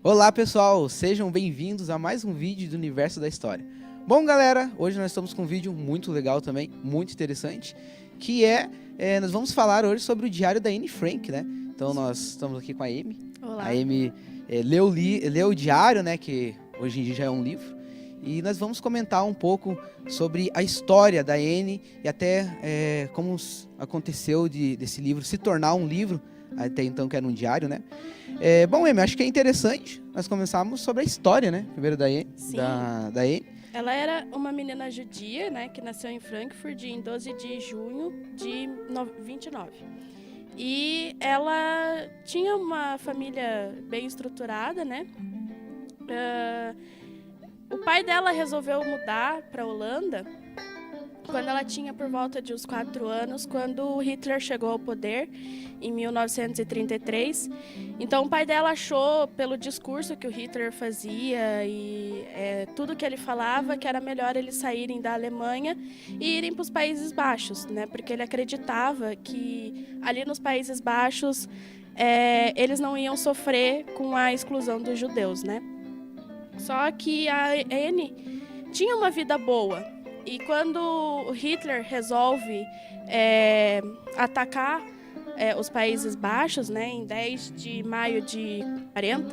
Olá pessoal, sejam bem-vindos a mais um vídeo do Universo da História. Bom galera, hoje nós estamos com um vídeo muito legal também, muito interessante, que nós vamos falar hoje sobre o diário da Anne Frank, né? Então nós estamos aqui com a Amy. Olá. A Amy leu o diário, né, que hoje em dia já é um livro, e nós vamos comentar um pouco sobre a história da Anne e até como aconteceu desse livro se tornar um livro, até então que era um diário, né? Bom, Amy, acho que é interessante nós começarmos sobre a história, né? Primeiro da Anne. Sim. Da Anne. Ela era uma menina judia, né, que nasceu em Frankfurt em 12 de junho de 29. E ela tinha uma família bem estruturada, né? O pai dela resolveu mudar para a Holanda quando ela tinha por volta de uns 4 anos, quando Hitler chegou ao poder, em 1933. Então, o pai dela achou, pelo discurso que o Hitler fazia e tudo que ele falava, que era melhor eles saírem da Alemanha e irem para os Países Baixos, né? Porque ele acreditava que ali nos Países Baixos eles não iam sofrer com a exclusão dos judeus, né? Só que a Anne tinha uma vida boa. E quando o Hitler resolve atacar os Países Baixos, né, em 10 de maio de 40,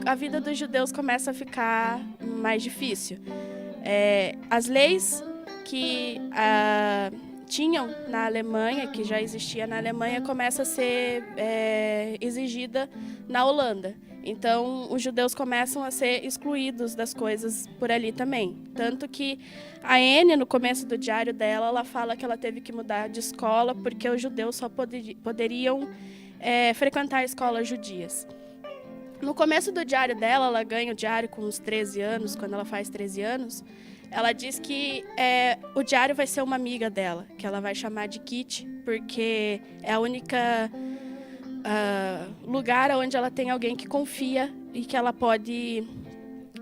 a vida dos judeus começa a ficar mais difícil. As leis que tinham na Alemanha, que já existia na Alemanha, começa a ser exigida na Holanda. Então, os judeus começam a ser excluídos das coisas por ali também. Tanto que a Anne, no começo do diário dela, ela fala que ela teve que mudar de escola porque os judeus só poderiam frequentar escolas judias. No começo do diário dela, ela ganha o diário com uns 13 anos, quando ela faz 13 anos, ela diz que o diário vai ser uma amiga dela, que ela vai chamar de Kitty, porque é a única lugar onde ela tem alguém que confia e que ela pode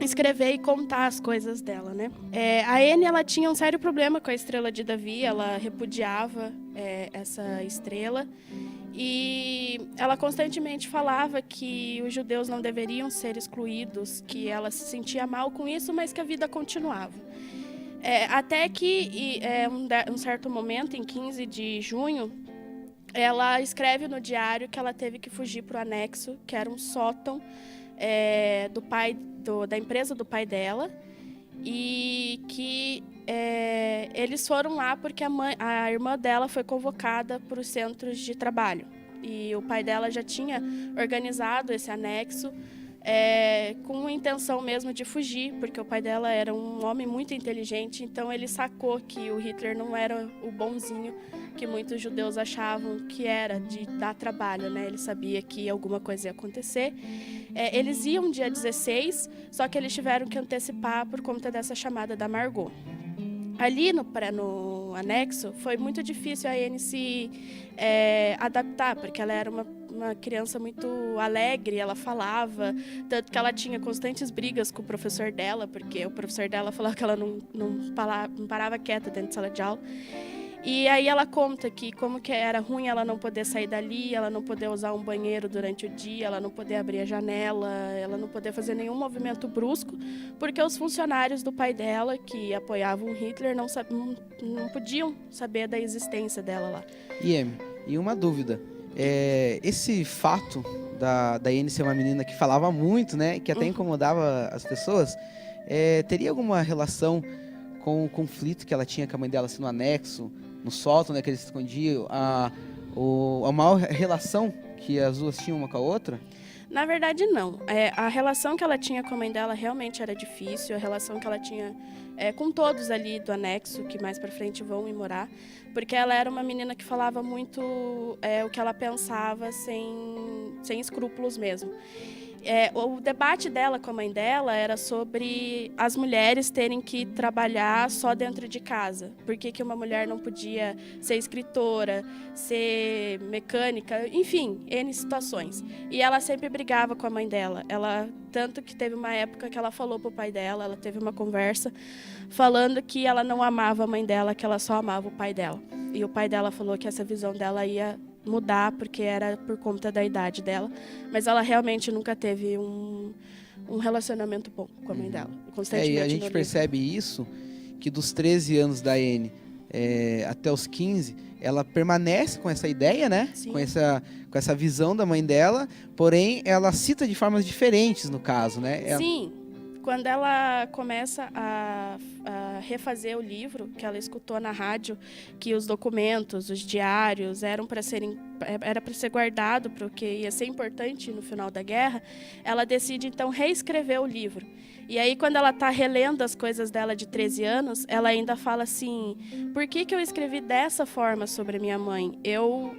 escrever e contar as coisas dela, né? A Anne, ela tinha um sério problema com a estrela de Davi, ela repudiava essa estrela e ela constantemente falava que os judeus não deveriam ser excluídos, que ela se sentia mal com isso, mas que a vida continuava. Até que, um certo momento, em 15 de junho, ela escreve no diário que ela teve que fugir para o anexo, que era um sótão da empresa do pai dela, e que eles foram lá porque a irmã dela foi convocada para os centros de trabalho. E o pai dela já tinha organizado esse anexo com a intenção mesmo de fugir, porque o pai dela era um homem muito inteligente, então ele sacou que o Hitler não era o bonzinho que muitos judeus achavam que era, de dar trabalho, né? Ele sabia que alguma coisa ia acontecer. Eles iam dia 16, só que eles tiveram que antecipar por conta dessa chamada da Margot. Ali no anexo, foi muito difícil a Anne se adaptar, porque ela era uma criança muito alegre, ela falava, tanto que ela tinha constantes brigas com o professor dela, porque o professor dela falava que ela não parava quieta dentro de sala de aula. E aí ela conta que como que era ruim ela não poder sair dali, ela não poder usar um banheiro durante o dia, ela não poder abrir a janela, ela não poder fazer nenhum movimento brusco, porque os funcionários do pai dela, que apoiavam Hitler, não podiam saber da existência dela lá. E uma dúvida, esse fato da Anne ser uma menina que falava muito, né, que até incomodava as pessoas, teria alguma relação com o conflito que ela tinha com a mãe dela assim, no anexo, no sótão, né, que eles se escondiam, a maior relação que as duas tinham uma com a outra? Na verdade, não. A relação que ela tinha com a mãe dela realmente era difícil, a relação que ela tinha com todos ali do anexo, que mais pra frente vão ir morar, porque ela era uma menina que falava muito o que ela pensava sem escrúpulos mesmo. O debate dela com a mãe dela era sobre as mulheres terem que trabalhar só dentro de casa. Por que uma mulher não podia ser escritora, ser mecânica, enfim, N situações. E ela sempre brigava com a mãe dela. Tanto que teve uma época que ela falou pro pai dela, ela teve uma conversa falando que ela não amava a mãe dela, que ela só amava o pai dela. E o pai dela falou que essa visão dela ia mudar porque era por conta da idade dela, mas ela realmente nunca teve um relacionamento bom com a mãe dela. Constantemente E a gente percebe isso, que dos 13 anos da Anne até os 15, ela permanece com essa ideia, né? Sim. Com essa visão da mãe dela, porém ela cita de formas diferentes no caso, né? Sim. Quando ela começa a refazer o livro, que ela escutou na rádio, que os documentos, os diários era para ser guardado porque ia ser importante no final da guerra, ela decide então reescrever o livro. E aí quando ela está relendo as coisas dela de 13 anos, ela ainda fala assim: por que eu escrevi dessa forma sobre a minha mãe? Eu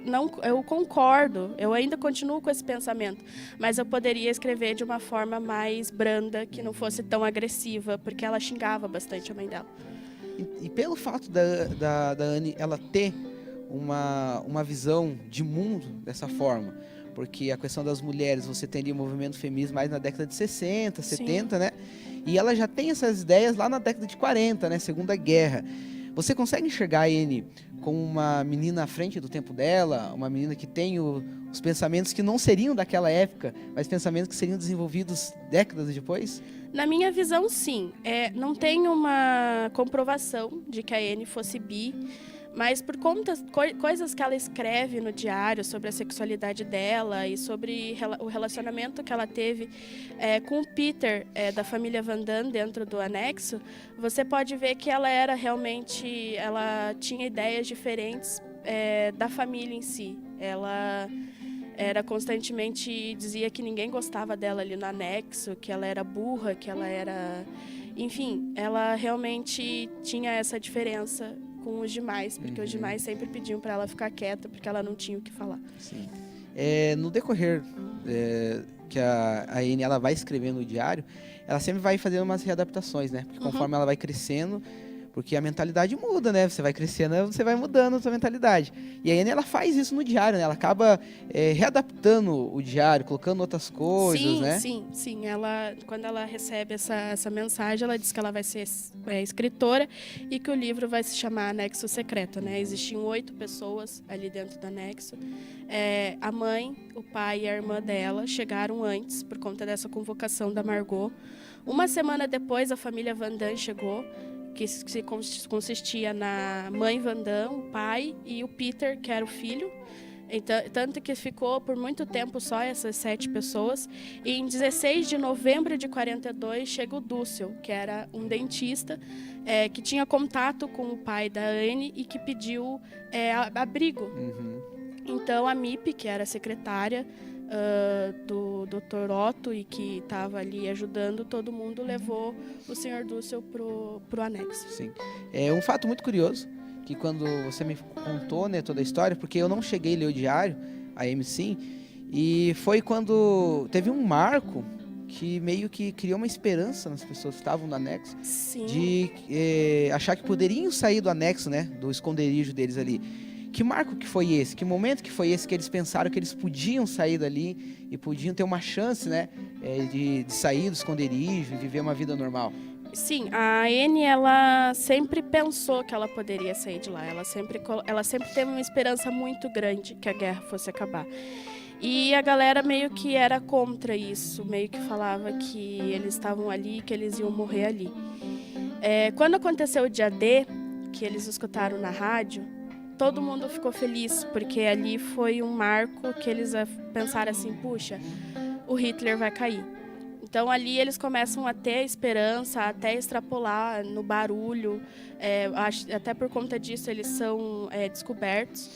concordo, eu ainda continuo com esse pensamento, mas eu poderia escrever de uma forma mais branda, que não fosse tão agressiva, porque ela xingava bastante a mãe dela. E pelo fato da Anne ela ter uma visão de mundo dessa forma, porque a questão das mulheres, você teria o movimento feminista mais na década de 60, 70, né? E ela já tem essas ideias lá na década de 40, né? Segunda Guerra. Você consegue enxergar a Anne como uma menina à frente do tempo dela, uma menina que tem os pensamentos que não seriam daquela época, mas pensamentos que seriam desenvolvidos décadas depois? Na minha visão, sim. Não tem uma comprovação de que a Anne fosse bi, mas por conta coisas que ela escreve no diário sobre a sexualidade dela e sobre o relacionamento que ela teve com o Peter, da família Van Damme, dentro do anexo, você pode ver que ela era realmente, ela tinha ideias diferentes da família em si. Ela era constantemente, dizia que ninguém gostava dela ali no anexo, que ela era burra, que ela era... Enfim, ela realmente tinha essa diferença com os demais, porque os demais sempre pediam para ela ficar quieta, porque ela não tinha o que falar. Sim. No decorrer que a Anne ela vai escrevendo o diário, ela sempre vai fazendo umas readaptações, né? Porque conforme ela vai crescendo, porque a mentalidade muda, né? Você vai crescendo, você vai mudando a sua mentalidade. E a Anne, ela faz isso no diário, né? Ela acaba readaptando o diário, colocando outras coisas, né? Sim. Quando ela recebe essa mensagem, ela diz que ela vai ser escritora e que o livro vai se chamar Anexo Secreto, né? Existiam 8 pessoas ali dentro do anexo. A mãe, o pai e a irmã dela chegaram antes, por conta dessa convocação da Margot. Uma semana depois, a família Van Damme chegou, que consistia na mãe Van Damme, o pai e o Peter, que era o filho. Então, tanto que ficou por muito tempo só essas 7 pessoas. E em 16 de novembro de 42 chega o Dussel, que era um dentista que tinha contato com o pai da Anne e que pediu abrigo. Então a MIP, que era a secretária do Dr. Otto e que estava ali ajudando todo mundo, levou o Sr. Dussel pro anexo. Sim. Um fato muito curioso, que quando você me contou, né, toda a história, porque eu não cheguei a ler o diário, a MC, e foi quando teve um marco que meio que criou uma esperança nas pessoas que estavam no anexo. Sim. De achar que poderiam sair do anexo, né, do esconderijo deles ali. Que marco que foi esse? Que momento que foi esse que eles pensaram que eles podiam sair dali e podiam ter uma chance, né, de sair do esconderijo, de viver uma vida normal? Sim, a Anne, ela sempre pensou que ela poderia sair de lá. Ela sempre teve uma esperança muito grande que a guerra fosse acabar. E a galera meio que era contra isso, meio que falava que eles estavam ali, que eles iam morrer ali. Quando aconteceu o dia D, que eles escutaram na rádio, todo mundo ficou feliz, porque ali foi um marco que eles pensaram assim, puxa, o Hitler vai cair. Então ali eles começam a ter esperança, até extrapolar no barulho, até por conta disso eles são descobertos,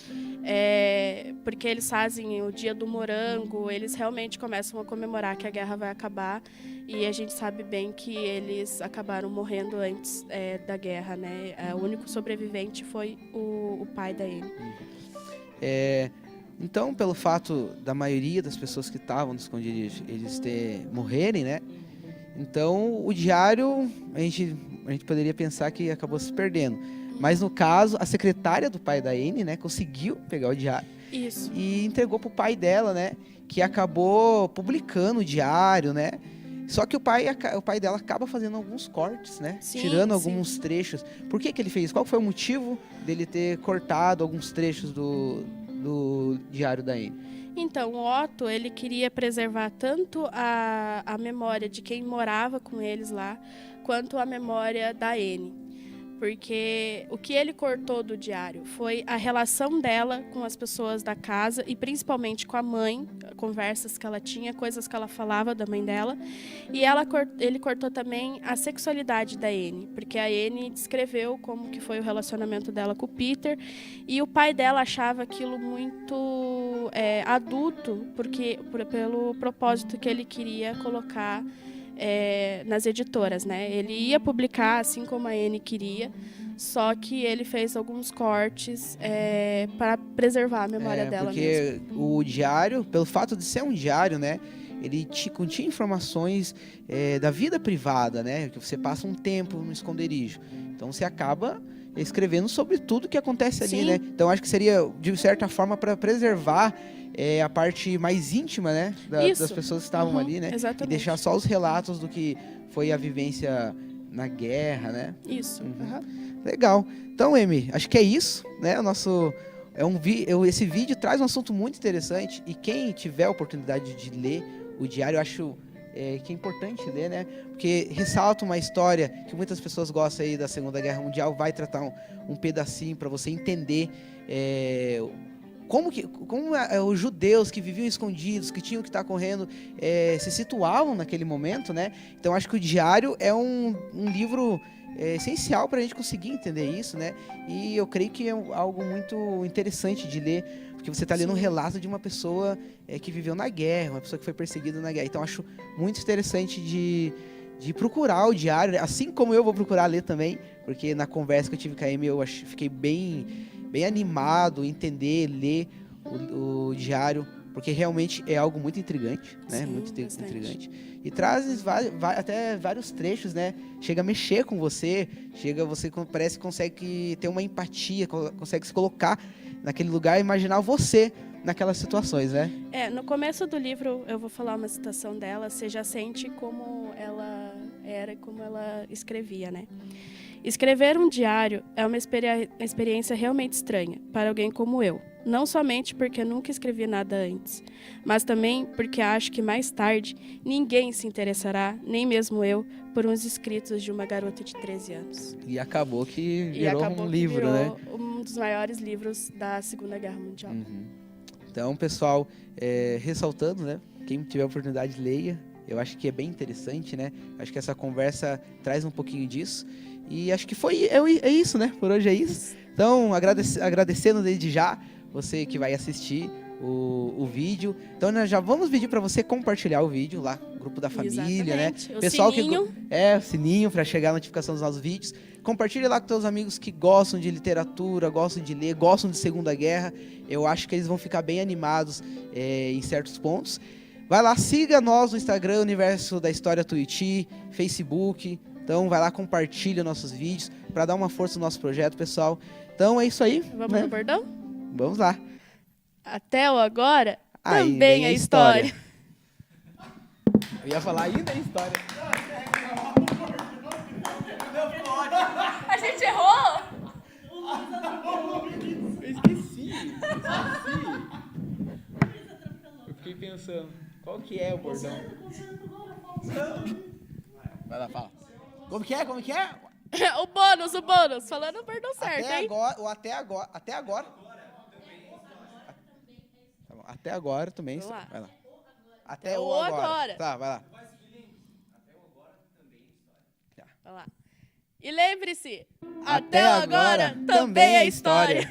porque eles fazem o dia do morango, eles realmente começam a comemorar que a guerra vai acabar, e a gente sabe bem que eles acabaram morrendo antes da guerra, né? O único sobrevivente foi o pai da Anne. Então, pelo fato da maioria das pessoas que estavam no esconderijo eles morrerem, né? Então, o diário, a gente poderia pensar que acabou se perdendo. Mas, no caso, a secretária do pai da Anne, né, conseguiu pegar o diário. Isso. E entregou pro pai dela, né? Que acabou publicando o diário, né? Só que o pai dela acaba fazendo alguns cortes, né? Sim, tirando alguns trechos. Por que ele fez? Qual foi o motivo dele ter cortado alguns trechos do do diário da Anne? Então, o Otto, ele queria preservar tanto a memória de quem morava com eles lá, quanto a memória da Anne. Porque o que ele cortou do diário foi a relação dela com as pessoas da casa e principalmente com a mãe, conversas que ela tinha, coisas que ela falava da mãe dela. E ele cortou também a sexualidade da Anne, porque a Anne descreveu como que foi o relacionamento dela com o Peter e o pai dela achava aquilo muito adulto, pelo propósito que ele queria colocar nas editoras, né? Ele ia publicar assim como a Anne queria, só que ele fez alguns cortes para preservar a memória dela porque mesmo. O diário, pelo fato de ser um diário, né? Ele continha informações da vida privada, né? Que você passa um tempo no esconderijo. Então você acaba escrevendo sobre tudo que acontece ali, Sim. né? Então acho que seria, de certa forma, para preservar a parte mais íntima, né? Das pessoas que estavam ali, né? Exatamente. E deixar só os relatos do que foi a vivência na guerra, né? Isso. Legal. Então, Emi, acho que é isso, né? Esse vídeo traz um assunto muito interessante e quem tiver a oportunidade de ler o diário, eu acho que é importante ler, né? Porque ressalta uma história que muitas pessoas gostam aí da Segunda Guerra Mundial, vai tratar um pedacinho para você entender como os judeus que viviam escondidos, que tinham que estar correndo, se situavam naquele momento, né? Então acho que o diário é um livro essencial para a gente conseguir entender isso, né? E eu creio que é algo muito interessante de ler, porque você está lendo um relato de uma pessoa que viveu na guerra, uma pessoa que foi perseguida na guerra. Então acho muito interessante de procurar o diário, assim como eu vou procurar ler também, porque na conversa que eu tive com a Amy eu fiquei bem animado em entender, ler o diário, porque realmente é algo muito intrigante, né? Sim, muito bastante. intrigante. E traz até vários trechos, né? Chega a mexer com você, você parece que consegue ter uma empatia, consegue se colocar naquele lugar e imaginar você naquelas situações, né? No começo do livro, eu vou falar uma citação dela, você já sente como ela era e como ela escrevia, né? Escrever um diário é uma experiência realmente estranha para alguém como eu. Não somente porque nunca escrevi nada antes, mas também porque acho que mais tarde ninguém se interessará, nem mesmo eu, por uns escritos de uma garota de 13 anos. E acabou que virou um livro, né? Um dos maiores livros da Segunda Guerra Mundial. Então, pessoal, ressaltando, né? Quem tiver a oportunidade, leia. Eu acho que é bem interessante, né? Acho que essa conversa traz um pouquinho disso. E acho que é isso, né? Por hoje é isso. Então, agradecendo desde já você que vai assistir o vídeo. Então, nós já vamos pedir para você compartilhar o vídeo lá no grupo da família, exatamente, né? O Pessoal sininho. o sininho para chegar a notificação dos nossos vídeos. Compartilhe lá com seus amigos que gostam de literatura, gostam de ler, gostam de Segunda Guerra. Eu acho que eles vão ficar bem animados em certos pontos. Vai lá, siga nós no Instagram, Universo da História Tuiuti, Facebook. Então vai lá, compartilha nossos vídeos para dar uma força no nosso projeto, pessoal. Então é isso aí. Vamos no bordão? Vamos lá. Até o agora Aí também é história. Eu ia falar ainda é história. A gente errou? Eu esqueci. Eu fiquei pensando, qual que é o bordão? Vai lá, fala. Como que é? O bônus. Falando o bordão certo, hein? Até agora. Tá bom, até agora também. Vai lá. Até o agora. Tá, vai lá. Vai lá. E lembre-se, Até agora também é história.